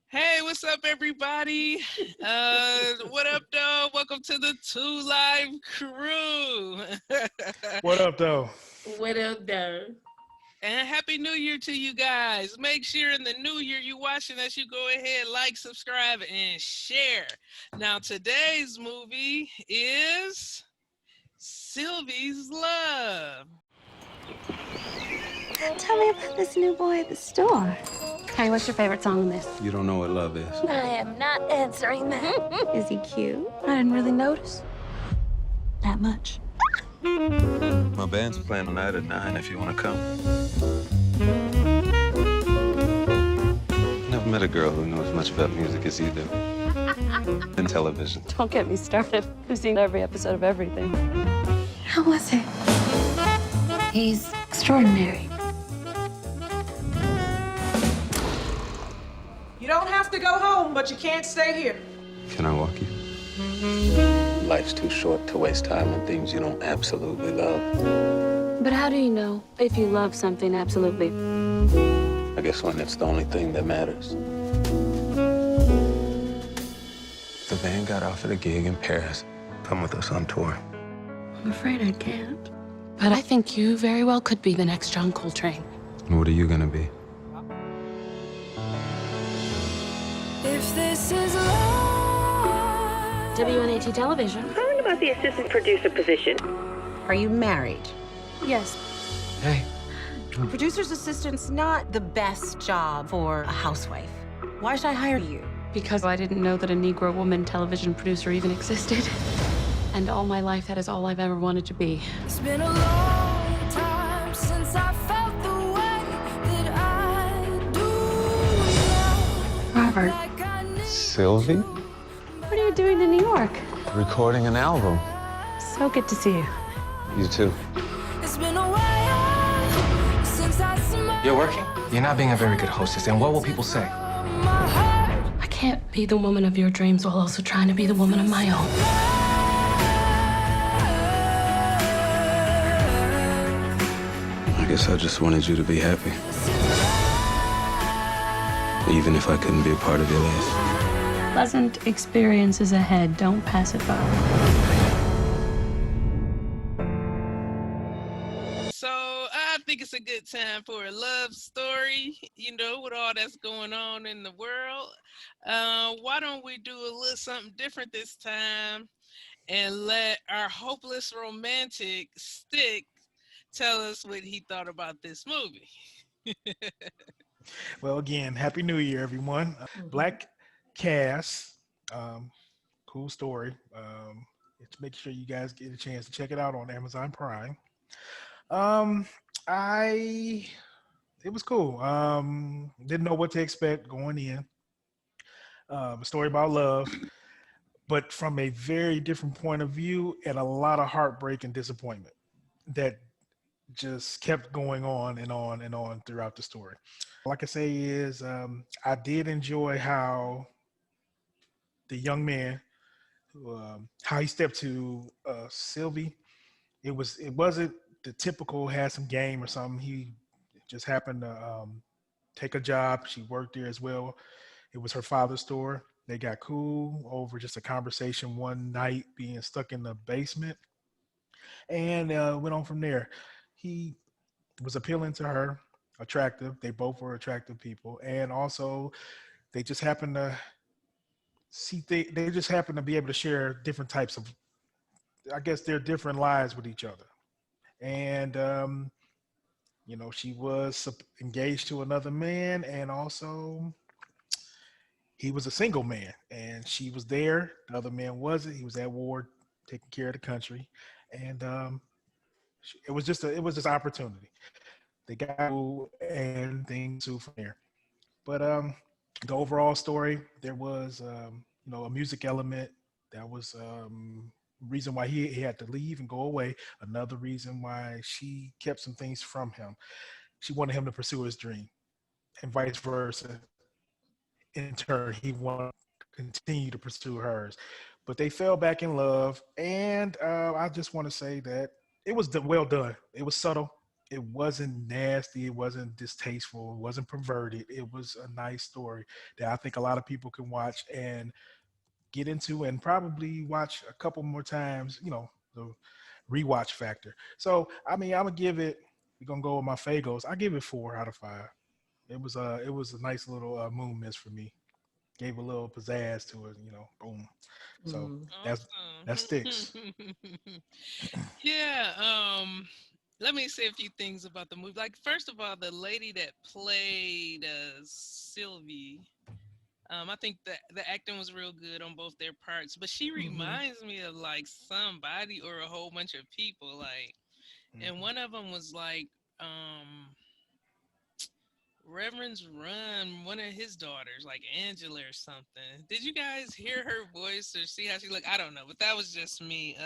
Hey, what's up, everybody? What up, though? Welcome to the Two Live Crew. What up, though? What up, though? And Happy New Year to you guys. Make sure in the new year you watching us, you go ahead, like, subscribe, and share. Now, today's movie is Sylvie's Love. Tell me about this new boy at the store. Hey, what's your favorite song on this? You don't know what love is. I am not answering that. Is he cute? I didn't really notice that much. My band's playing tonight at 9 if you want to come. Never met a girl who knew as much about music as you do. And television. Don't get me started. I've seen every episode of everything. How was it? He's extraordinary. You don't have to go home, but you can't stay here. Can I walk you? Life's too short to waste time on things you don't absolutely love. But how do you know if you love something absolutely? I guess when it's the only thing that matters. The band got offered a gig in Paris. Come with us on tour. I'm afraid I can't. But I think you very well could be the next John Coltrane. And what are you gonna be? If this is love. WNAT Television. Calling about the assistant producer position. Are you married? Yes. Hey. Producer's assistant's not the best job for a housewife. Why should I hire you? Because I didn't know that a Negro woman television producer even existed. And all my life, that is all I've ever wanted to be. It's been a long time since I felt the way that I do now. Robert, Like I need Sylvie? what are you doing in New York? Recording an album. So good to see you. You too. It's been a while since I smelled You're working? You're not being a very good hostess, and what will people say? my heart. I can't be the woman of your dreams while also trying to be the woman of my own. I guess I just wanted you to be happy. Even if I couldn't be a part of your life. Pleasant experiences ahead. Don't pass it by. So I think it's a good time for a love story, with all that's going on in the world. Why don't we do a little something different this time and let our hopeless romantic Stick tell us what he thought about this movie. Well, again, Happy New Year, everyone. Black cast, cool story. Make sure you guys get a chance to check it out on Amazon Prime. It was cool. Didn't know what to expect going in. A story about love, but from a very different point of view and a lot of heartbreak and disappointment that just kept going on and on and on throughout the story. All I can say is I did enjoy how the young man, how he stepped to Sylvie. It wasn't the typical had some game or something. He just happened to take a job. She worked there as well. It was her father's store. They got cool over just a conversation one night being stuck in the basement and went on from there. He was appealing to her, attractive. They both were attractive people. And also they just happened to they just happened to be able to share different types of, I guess, their different lives with each other. And, she was engaged to another man, and also he was a single man, and she was there. The other man wasn't. He was at war, taking care of the country. And it was just opportunity. They got cool and things too from there. But the overall story, there was a music element that was reason why he had to leave and go away. Another reason why she kept some things from him. She wanted him to pursue his dream, and vice versa. In turn, he wanted to continue to pursue hers. But they fell back in love, and I just want to say that it was well done. It was subtle. It wasn't nasty. It wasn't distasteful. It wasn't perverted. It was a nice story that I think a lot of people can watch and get into, and probably watch a couple more times. The rewatch factor. So I mean, I'm gonna give it. We're gonna go with my Fagos. I give it 4 out of 5. It was a nice little moon miss for me. Gave a little pizzazz to it. Boom. So that's that sticks. Awesome. Yeah, let me say a few things about the movie. Like, first of all, the lady that played Sylvie, I think that the acting was real good on both their parts, but she reminds me of like somebody or a whole bunch of people. Like, and one of them was like, Reverend's Run, one of his daughters, like Angela or something. Did you guys hear her voice or see how she looked? I don't know, but that was just me.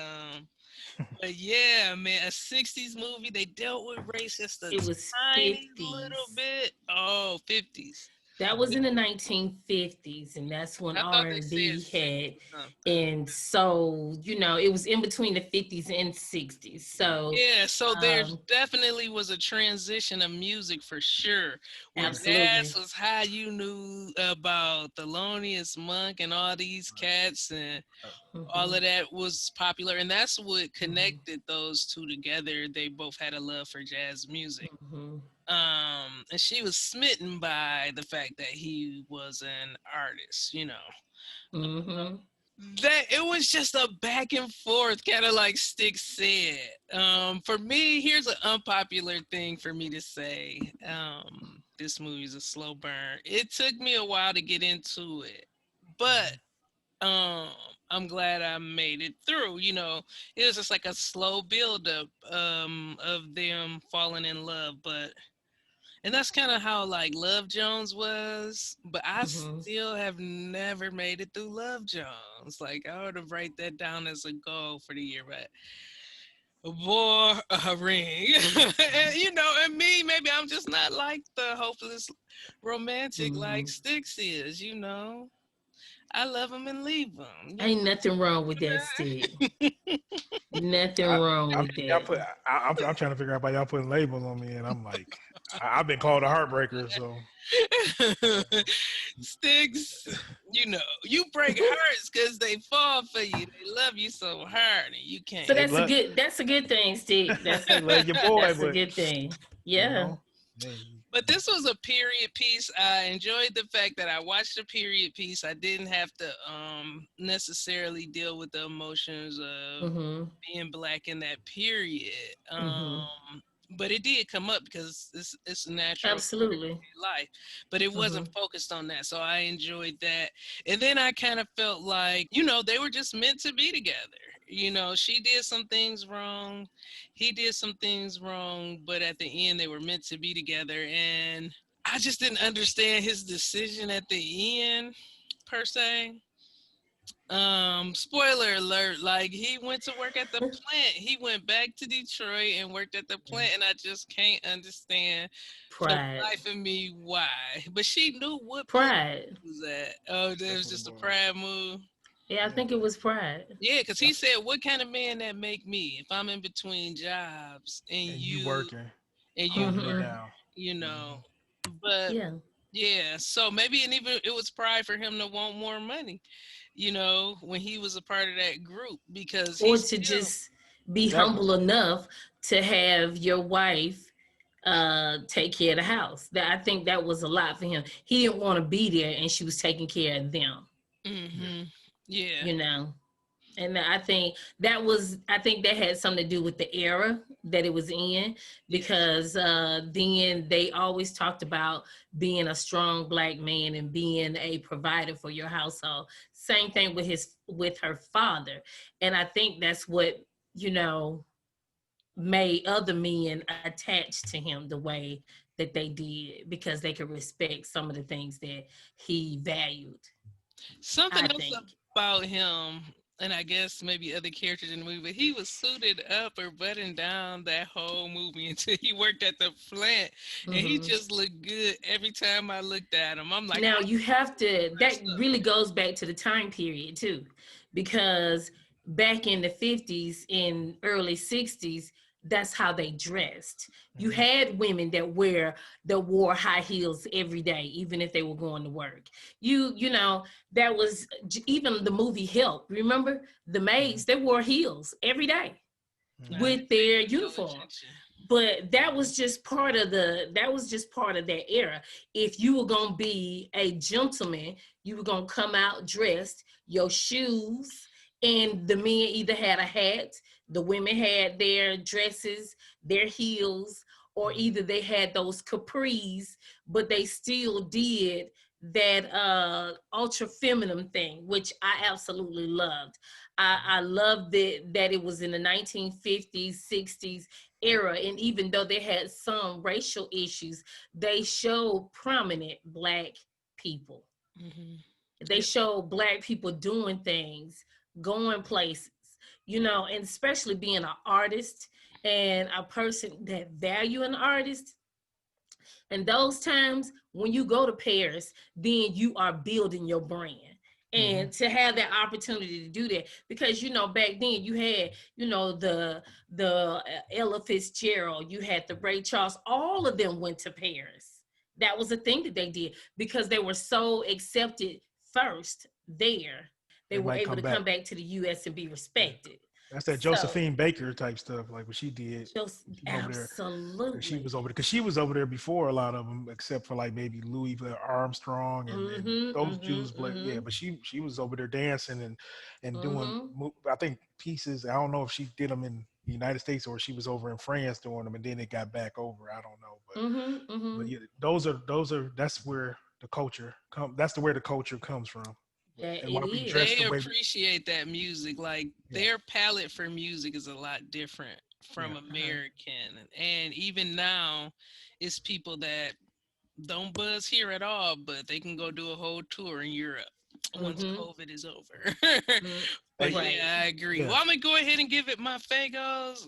But yeah, man, a '60s movie. They dealt with race just a It was tiny 50s. little bit. Oh, '50s. That was in the 1950s, and that's when I thought they said R&B 60 had, something. and so it was in between the 50s and 60s. So, Yeah, so there um, definitely was a transition of music for sure. Where jazz absolutely. was how you knew about Thelonious Monk and all these cats, and all Hmm. of that was popular, and that's what Hmm. connected those two together. They both had a love for jazz music. Hmm. And she was smitten by the fact that he was an artist, Hmm. that it was just a back and forth, kind of like Sticks said. For me, here's an unpopular thing for me to say. This movie's a slow burn. It took me a while to get into it, but um I'm glad I made it through. It was just like a slow build up of them falling in love, but and that's kind of how like Love Jones was, but I Hmm. still have never made it through Love Jones. Like I would have write that down as a goal for the year, but boy, a ring. And and me, maybe I'm just not like the hopeless romantic like Hmm. Sticks is. I love him and leave him. Ain't nothing wrong with that, Stick. Nothing I, wrong I with mean, y'all that. put. I'm trying to figure out why y'all putting labels on me, and I'm like, I've been called a heartbreaker, so Sticks, you break hearts because they fall for you. They love you so hard, and you So can't. they that's a love good that's a good thing, Stick. That's they love your boy, that's a but good thing. you Yeah. know, hey, But this was a period piece. I enjoyed the fact that I watched a period piece. I didn't have to necessarily deal with the emotions of Hmm. being black in that period. Hmm. But it did come up because it's a natural Absolutely. life, but it Hmm. wasn't focused on that. So I enjoyed that. And then I kind of felt like, they were just meant to be together. She did some things wrong, he did some things wrong, but at the end they were meant to be together. And I just didn't understand his decision at the end per se. Spoiler alert, like he went to work at the plant. He went back to Detroit and worked at the plant, and I just can't understand for the Pride. life of me why. But she knew what plant Pride. he was at. Oh, there that's was what it just a was. pride move. Yeah, I Yeah, think it was pride. Yeah, because he that's said, "What kind of man that make me if I'm in between jobs and and you you working, and you holding me Hmm. work, down. you Hmm. know?" But Yeah. yeah, so maybe and even it was pride for him to want more money, when he was a part of that group because he Or to still. just be That humble enough to have your wife take care of the house. That I think that was a lot for him. He didn't want to be there and she was taking care of them, yeah. Hmm. Yeah. you know. And I think that had something to do with the era that it was in, Yeah. because then they always talked about being a strong black man and being a provider for your household. Same thing with her father. And I think that's what, you know, made other men attach to him the way that they did, because they could respect some of the things that he valued, Something I else think. about him, and I guess maybe other characters in the movie, but he was suited up or buttoned down that whole movie until he worked at the plant, and he Hmm. just looked good every time I looked at him. I'm like, Now you have to, that dressed up. really goes back to the time period too, because back in the 50s and early 60s, that's how they dressed. You had women that wore high heels every day, even if they were going to work. You know, that was even the movie Help. Remember the maids, they wore heels every day with their uniform. But that was just part of that era. If you were gonna be a gentleman, you were gonna come out dressed, your shoes, and the men either had a hat, the women had their dresses, their heels, or either they had those capris, but they still did that ultra feminine thing, which I absolutely loved. I loved that it was in the 1950s, 60s era, and even though they had some racial issues, they showed prominent Black people. They showed Black people doing things, going places, you know, and especially being an artist and a person that value an artist. And those times when you go to Paris, then you are building your brand. And to have that opportunity to do that, because you know back then you had, you know, the Ella Fitzgerald, you had the Ray Charles, all of them went to Paris. That was a thing that they did because they were so accepted first there. They were able to come back to the U.S. and be respected. That's that Josephine Baker type stuff, like what she did. Absolutely. She was over there because she was over there before a lot of them, except for like maybe Louis Armstrong and those Jews. Yeah, but she was over there dancing and doing. I think pieces. I don't know if she did them in the United States or she was over in France doing them, and then it got back over. I don't know, but yeah, those are that's where the culture That's where the culture comes from. And they appreciate that music. Like their palette for music is a lot different from American. And even now, it's people that don't buzz here at all, but they can go do a whole tour in Europe once COVID is over. But yeah, I agree. Well, I'm gonna go ahead and give it my Fagos.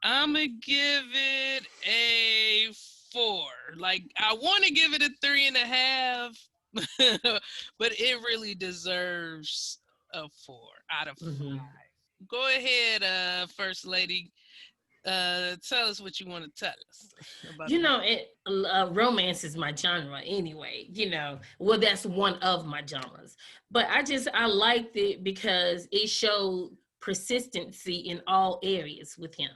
I'm gonna give it a 4. Like I want to give it a 3.5. But it really deserves a 4 out of 5. Go ahead, First Lady. Tell us what you want to tell us about. You know, romance is my genre anyway. You know, well, that's one of my genres. But I liked it because it showed persistency in all areas with him.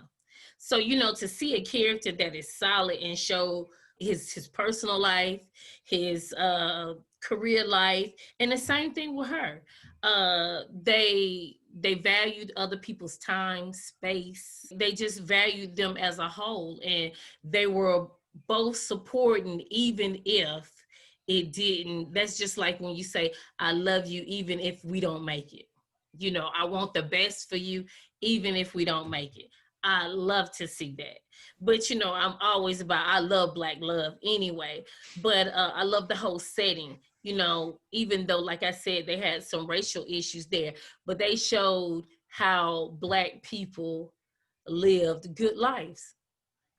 So, you know, to see a character that is solid and show his personal life, his career life, and the same thing with her. They valued other people's time, space. They just valued them as a whole, and they were both supporting, even if it didn't. That's just like when you say, "I love you," even if we don't make it. You know, I want the best for you, even if we don't make it. I love to see that. But, you know, I'm always I love Black love anyway. But I love the whole setting, you know, even though, like I said, they had some racial issues there, but they showed how Black people lived good lives,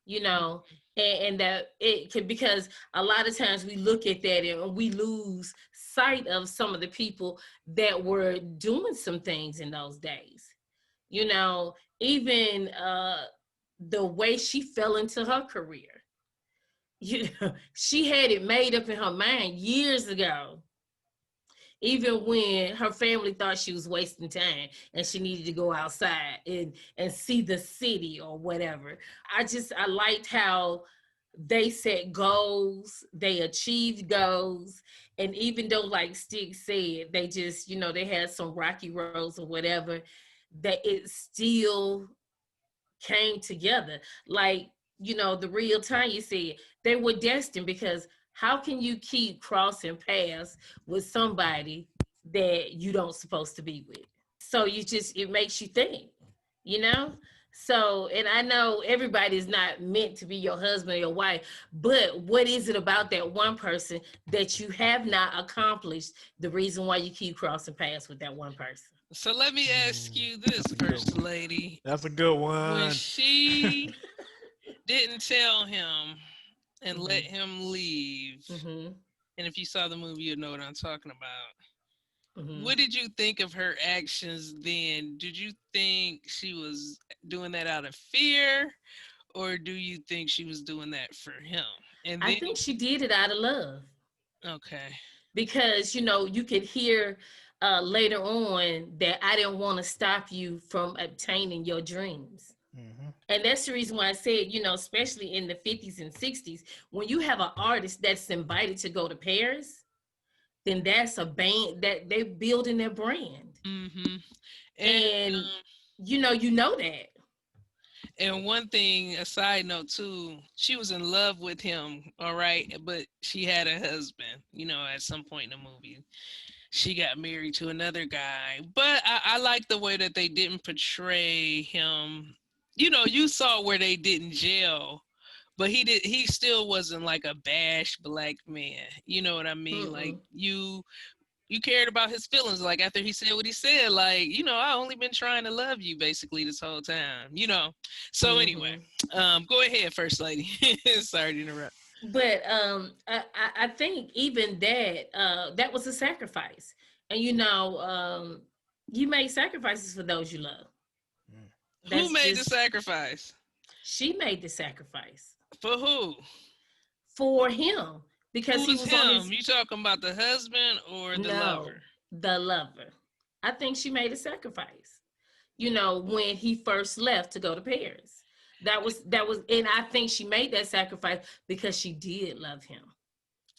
you know, and that it can, because a lot of times we look at that and we lose sight of some of the people that were doing some things in those days. You know, even the way she fell into her career. You know, she had it made up in her mind years ago, even when her family thought she was wasting time and she needed to go outside and see the city or whatever. I liked how they set goals, they achieved goals. And even though, like Stig said, they just, you know, they had some rocky roads or whatever, that it still came together. Like, you know, the real Tanya said, they were destined, because how can you keep crossing paths with somebody that you don't supposed to be with? So it makes you think, you know? So, and I know everybody's not meant to be your husband or your wife, but what is it about that one person that you have not accomplished, the reason why you keep crossing paths with that one person? So let me ask you this, First Lady. That's a good one. When she didn't tell him and let him leave, and if you saw the movie, you'd know what I'm talking about. Mhm. What did you think of her actions then? Did you think she was doing that out of fear, or do you think she was doing that for him? And I then, think she did it out of love okay. because you could hear later on that I didn't want to stop you from obtaining your dreams. Mm-hmm. And that's the reason why I said, especially in the 50s and 60s, when you have an artist that's invited to go to Paris, then that's a band that they're building their brand. Mm-hmm. And And you know that. and one thing, a side note too, she was in love with him, all right, but she had a husband. At some point in the movie, she got married to another guy. But I like the way that they didn't portray him. You saw where they didn't jail, but he still wasn't like a bash black man. You know what I mean? Like Mm-mm. you cared about his feelings. Like after he said what he said, like, I only been trying to love you basically this whole time. So anyway, Mm-hmm. go ahead, First Lady. Sorry to interrupt. But I think even that was a sacrifice, and you make sacrifices for those you love. Who That's made the just sacrifice? She made the sacrifice For who? for him because Who he is was on him? his You talking about the husband or the no lover? the lover. I think she made a sacrifice. When he first left to go to Paris. That was, and I think she made that sacrifice because she did love him.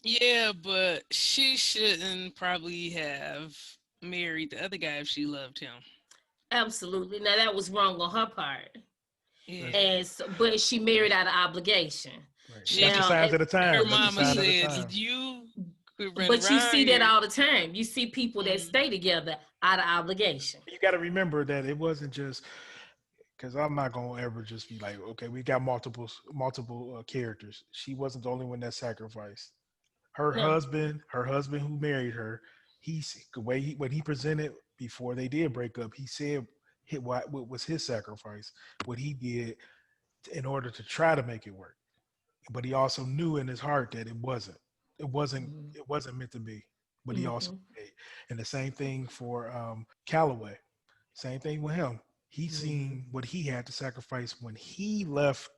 Yeah, but she shouldn't probably have married the other guy if she loved him. Absolutely. Now that was wrong on her part. Yeah. But she married out of obligation. Right. That's the She, Now, signs of the her time. That's the mama sign of the said, time. "You could run but you see around that here." all the time. You see people that Mhm. stay together out of obligation. You got to remember that it wasn't just because I'm not gonna ever just be like, okay, we got multiple characters. She wasn't the only one that sacrificed. No. Her husband who married her, the way when he presented before they did break up, he said what was his sacrifice, what he did in order to try to make it work. But he also knew in his heart that it wasn't, Mm-hmm. it wasn't meant to be. But he also Mm-hmm. paid. And the same thing for Calloway. Same thing with him. He Mm-hmm. seen what he had to sacrifice when he left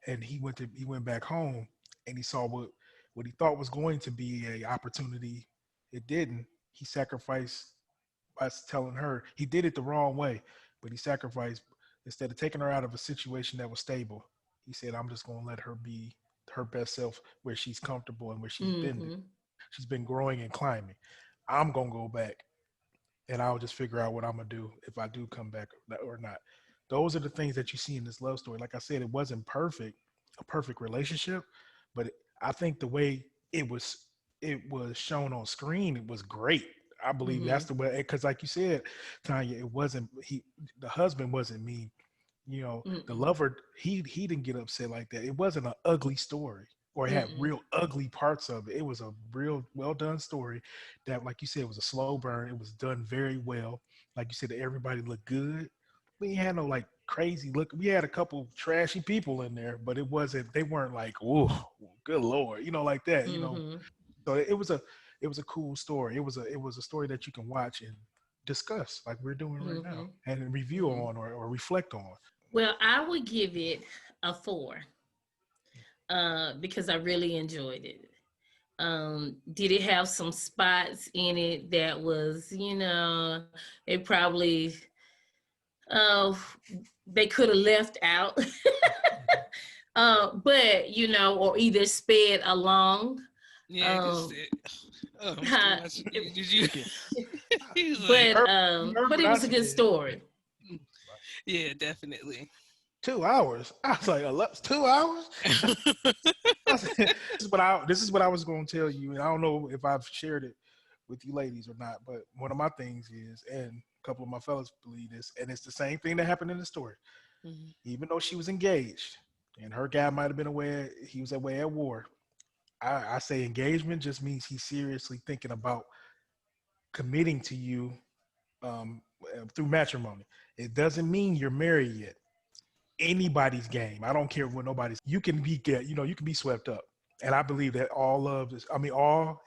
and he went back home and he saw what he thought was going to be a opportunity. It didn't. He sacrificed by telling her he did it the wrong way, but he sacrificed instead of taking her out of a situation that was stable. He said, "I'm just going to let her be her best self where she's comfortable and where she's been. Mm-hmm. She's been growing and climbing. I'm going to go back and I'll just figure out what I'm gonna do if I do come back or not." Those are the things that you see in this love story. Like I said, it wasn't a perfect relationship, but I think the way it was shown on screen, it was great. I believe Mm-hmm. that's the way because, like you said, Tanya, it wasn't the husband wasn't mean. The Mm-mm. lover he didn't get upset like that. It wasn't an ugly story or it had Mm-mm. real ugly parts of it. It was a real well done story that, like you said, was a slow burn. It was done very well. Like you said, everybody looked good. We ain't had no like crazy look. We had a couple trashy people in there, but it wasn't. They weren't like, "Oh, good lord," like that. Mm-hmm. So it was a cool story. It was a story that you can watch and discuss like we're doing right now Mm-hmm. and review Mm-hmm. on or reflect on. Well, I would give it a 4 because I really enjoyed it. Did it have some spots in it that was, it probably uh, they could have left out, but or either sped along. Yeah, because Um, I'm still watching. Did you? Okay. He's like, but What it I was a good said. story. yeah, definitely. 2 hours. I was like, 2 hours. This is what I was going to tell you, and I don't know if I've shared it with you ladies or not. But one of my things is, and a couple of my fellas believe this, and it's the same thing that happened in the story. Mhm. Even though she was engaged, and her guy might have been away, he was away at war. I say engagement just means he's seriously thinking about committing to you through matrimony. It doesn't mean you're married yet. Anybody's game. I don't care what nobody's. You can be swept up, and I believe that all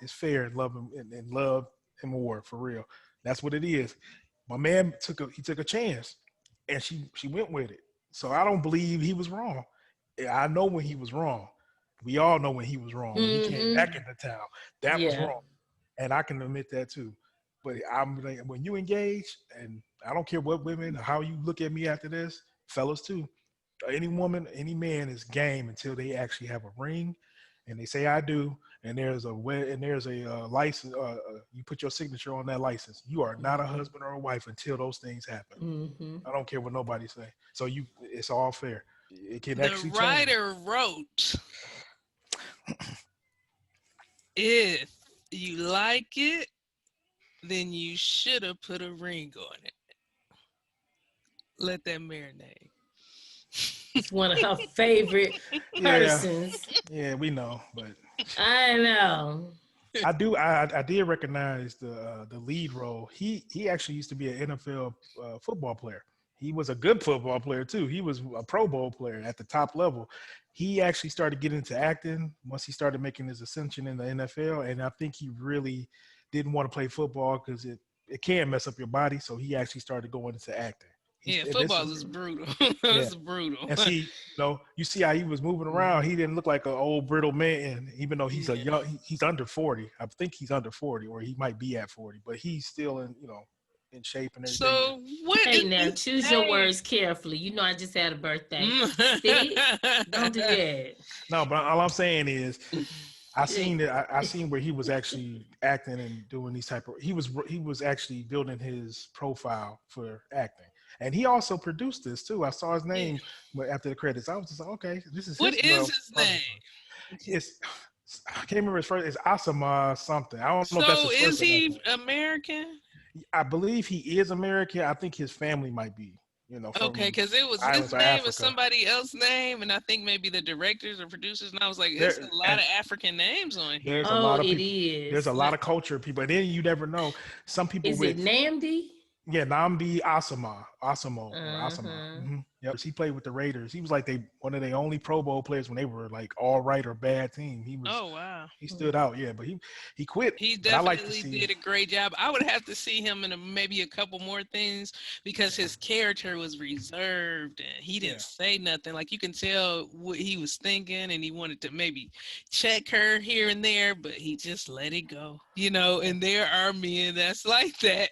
is fair in love and love and war for real. That's what it is. My man took a chance, and she went with it. So I don't believe he was wrong. I know when he was wrong. We all know when he was wrong. When he came back into town, that was Yeah. wrong, and I can admit that too. But I'm like, when you engage, and I don't care what women or how you look at me after this, fellas too. Any woman, any man is game until they actually have a ring, and they say I do, and there's a license. You put your signature on that license. You are not a husband or a wife until those things happen. Mm-hmm. I don't care what nobody say. So it's all fair. It can The actually change. writer wrote, if you like it, then you should have put a ring on it. Let that marinate. It's one of her favorite Yeah, persons. yeah, we know, but I know. I did recognize the lead role. He actually used to be an NFL football player. He was a good football player too. He was a Pro Bowl player at the top level. He actually started getting into acting once he started making his ascension in the NFL, and I think he really didn't want to play football because it can mess up your body. So he actually started going into acting. Yeah, And this football is is brutal. yeah. It's brutal. And see, you see how he was moving around. He didn't look like an old brittle man, even though he's a young. He's under 40. I think he's under 40, or he might be at 40, but he's still in shape and everything. So what Hey, is now this choose your name? words carefully. You know, I just had a birthday. See? Don't do that. No, but all I'm saying is, I seen where he was actually acting and doing these type of. He was actually building his profile for acting, and he also produced this too. I saw his name after the credits. I was just like, okay, this is What his. is his name? It's I can't remember his first. It's Asama something. I don't know if that's So his is first or last he name. American? I believe he is American. I think his family might be. From Okay, because it was islands his of name and Africa. somebody else's name, and I think maybe the directors or producers. And I was like, There it's a lot and of African names on here. there's a Oh, lot of it people. There's a is. lot of culture people. And then you never know. Some people Is it with Namdi? yeah, Nambi Asamo or Asama. Uh-huh. Yep, he played with the Raiders. He was like one of the only Pro Bowl players when they were like all right or bad team. Oh wow. He stood out, yeah, but he quit. He But I like to definitely see. did a great job. I would have to see him in maybe a couple more things because his character was reserved and he didn't say nothing. Like you can tell what he was thinking and he wanted to maybe check her here and there, but he just let it go. And there are men that's like that.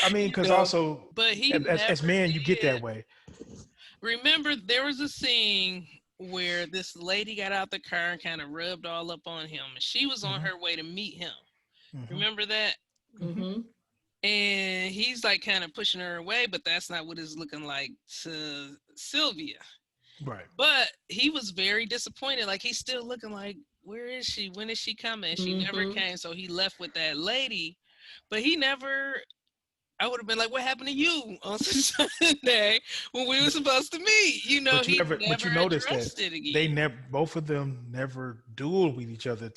I mean, because know, also but he as never man, you get that did. way. Remember, there was a scene where this lady got out the car and kind of rubbed all up on him, and she was on her way to meet him. Remember that? Mm-hmm. And he's like kind of pushing her away, but that's not what it's looking like to Sylvia. Right. But he was very disappointed. Like he's still looking like, where is she? When is she coming? And she never came. So he left with that lady, but he never. I would have been like, "What happened to you on Sunday when we were supposed to meet?" But you He never, but you noticed addressed that it again. they never, both of them never dueled with each other.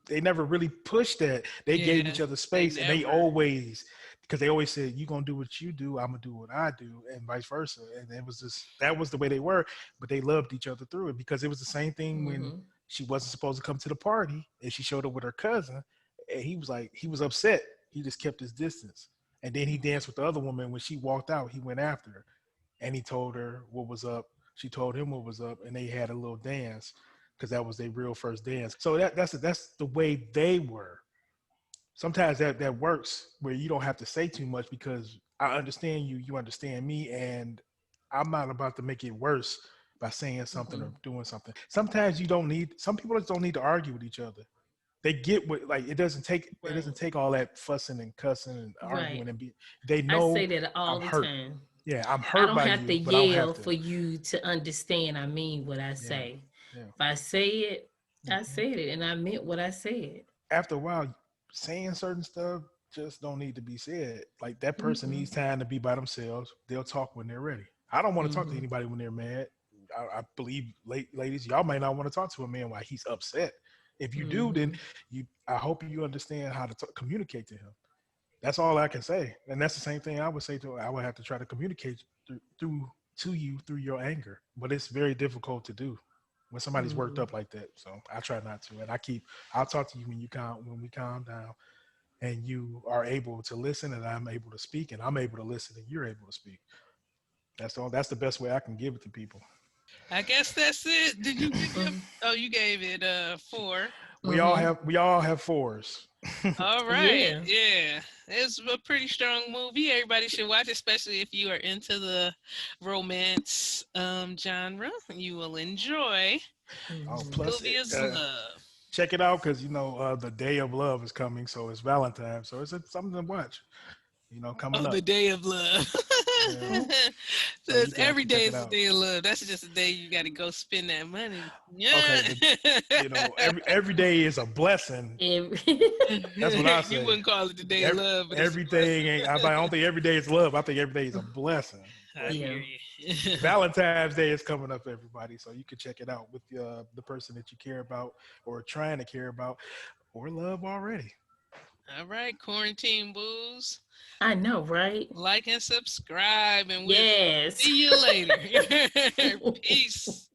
They never really pushed that. They gave each other space, and they always, because they always said, "You gonna do what you do, I'm gonna do what I do," and vice versa. And it was just that was the way they were. But they loved each other through it because it was the same thing when she wasn't supposed to come to the party and she showed up with her cousin, and he was upset. He just kept his distance. And then he danced with the other woman. When she walked out, he went after her. And he told her what was up. She told him what was up. And they had a little dance because that was their real first dance. So that's the way they were. Sometimes that works where you don't have to say too much because I understand you, you understand me. And I'm not about to make it worse by saying something or doing something. Sometimes some people just don't need to argue with each other. They get what it doesn't take all that fussing and cussing and arguing and they know I say that all I'm the hurt. time. Yeah, I'm I hurt don't by have to you, but I don't yell have to. for you to understand. I mean what I say. Yeah. If I say it, I said it, and I meant what I said. After a while, saying certain stuff just don't need to be said. Like that person needs time to be by themselves. They'll talk when they're ready. I don't want to talk to anybody when they're mad. I believe, ladies, y'all might not want to talk to a man while he's upset. If you do, then I hope you understand how to communicate to him. That's all I can say, and that's the same thing I would say to. I would have to try to communicate to you through your anger, but it's very difficult to do when somebody's worked up like that. So I try not to, and I'll talk to you when we calm down. and you are able to listen, and I'm able to speak, and I'm able to listen, and you're able to speak. That's all. That's the best way I can give it to people. I guess that's it. Did you give it? Oh, you gave it 4. We all have 4s. All right. Yeah. Yeah. It's a pretty strong movie. Everybody should watch, especially if you are into the romance genre. You will enjoy Plus, Sylvia's Love. check it out because the Day of Love is coming, so it's Valentine's, so it's something to watch. Coming up. The Day of Love. Yeah. So So it's you every got to day check is it a out. day of love. That's just a day you got to go spend that money. Yeah. Okay, every day is a blessing. That's what I say. You wouldn't call it the day of love, but it's a Everything ain't. I don't think every day is love. I think every day is a blessing. I hear you. Valentine's Day is coming up, everybody, so you can check it out with the person that you care about or trying to care about or love already. All right, quarantine booze. I know, right? Like and subscribe, and we'll Yes. see you later. Peace.